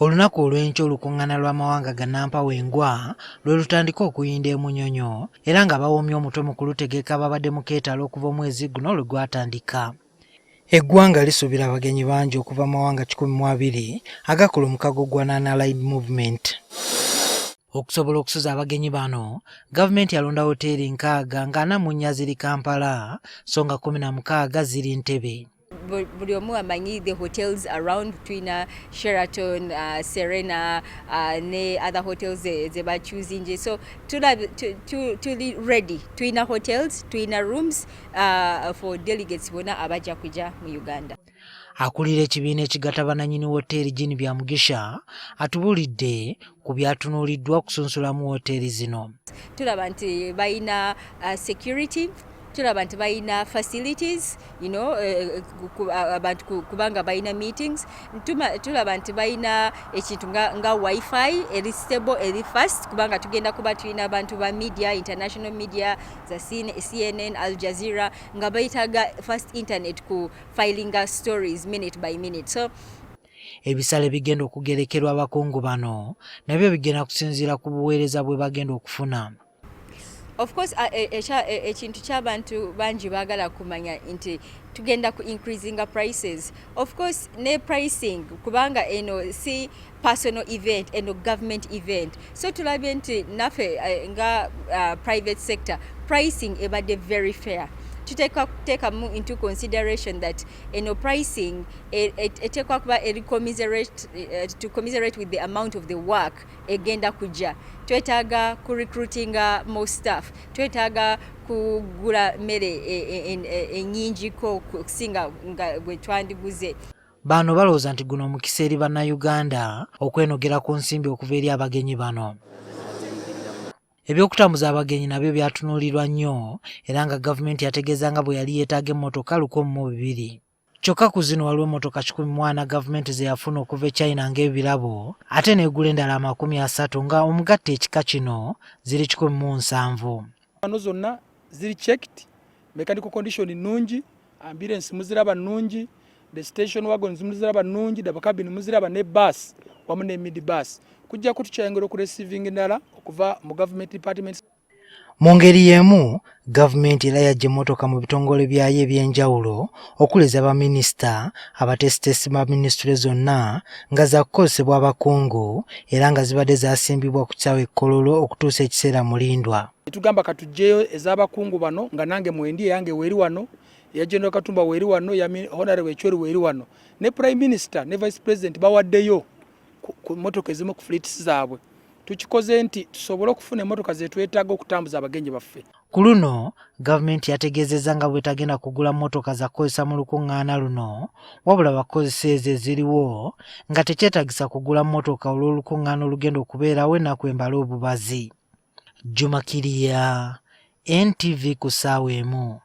Olunaku olw'enkya olukung'aana lw'amawanga ga Nampawengwa lwe lutandika okuyinda e Munyonyo era nga bawoomye omutwe mu kulutegeka babadde mu keetalo okuva omwezi guno lwe gwatandika. Eggwanga lisuubira abagenyi bangi okuva mawanga 12 agakola omukago gwa Non-Aligned Movement. Okusobola okusuza abagenyi bano, gavumenti yalonda woteeri nkaaga nga 4 ziri Kampala so nga 16 ziri Ntebe. Buli omu amanyi the hotels around between Sheraton, Serena ne other hotels ze ba choosing. So tuli ready. Tuina hotels, tuina rooms for delegates bona abaja kuja mu Uganda. Akulira ekibiina ekigatta bannannyini woteeri Jini Byamugisha atubuulidde ku byatunuuliddwa okusunsulamu woteeri zino. Tulaba nti bayina security, tulaba nti bayina facilities, abantu kubanga bayina meetings, tulaba nti bayina ekintu nga wifi eri stable eri fast kubanga tugenda kuba tulina abantu ba media, international media za CNN, Al Jazeera nga bayitaga fast internet ku filinga stories minute by minute. So ebisale bigenda okugerekerwa abakungu bano nabyo bigenda kusinziira ku buweereza bwe bagenda okufuna. Of course, ekintu ky'abantu bangi baagala kumanya nti tugenda ku increasing prices. Of course, ne pricing kubanga eno si personal event, eno government event. So tulabye nti naffe nga private sector pricing ebadde very fair. To take into consideration that pricing to commiserate with the amount of the work egenda kuja. Twetaaga ku recruiting more staff. Twetaaga kugula mmere ennyingiko okusinga nga bwe twandiguze. Bano balowooza nti guno omukisa eri bannayuganda okwenogera ku nsimbi okuva eri abagenyi bano. Ebyokutambuza abagenyi nabyo byatunuulirwa nnyo era nga gavumenti yategeeza nga bwe yali yeetaaga emmotoka 102. Kyokka ku zino waliwo emmotoka 14 gavumenti ze yafuna okuva e China ng'ebirabo ate n'egula endala 30 nga omugatte ekika kino ziri 17. Bano zonna ziri checked, mechanical condition nnungi, ambulance muziraba nnungi, the station wagons muziraba nnungi, double cabin muziraba ne bus wamu ne mid bus. Kujja kutukyayongera ku receiving endala okuva mu government departments. Mu ngeri y'emu, gavumenti era yajja emmotoka mu bitongole byayo eby'enjawulo okuleza baminisita, abatesitesi ba minisitule zonna nga za kukozesebwa abakungu era nga zibadde zasimbibwa ku kisaawe Kololo okutuusa ekiseera mulindwa. Tugamba katujjeyo ez'abakungu bano nga nange mwendi yange weeri wano, ya General Katumba weeri wano, ya Honorable Echweri weeri wano, ne Prime Minister ne Vice President bawaddeyo ku motoka ezimu ku fleets zaabwe. Tukikoze nti tusobole okufuna emmotoka ze twetaaga okutambuza abagenyi baffe. Ku luno gavumenti yategeezezza nga bwe tagenda kugula mmotoka za kukozesa mu lukung'aana luno wabula bakozesa ezo eziriwo nga tekyetaagisa kugula mmotoka olw'olukung'aana olugenda okubeerawo ennaku embala obubazi. Juma Kiriya, NTV ku ssaawa emu.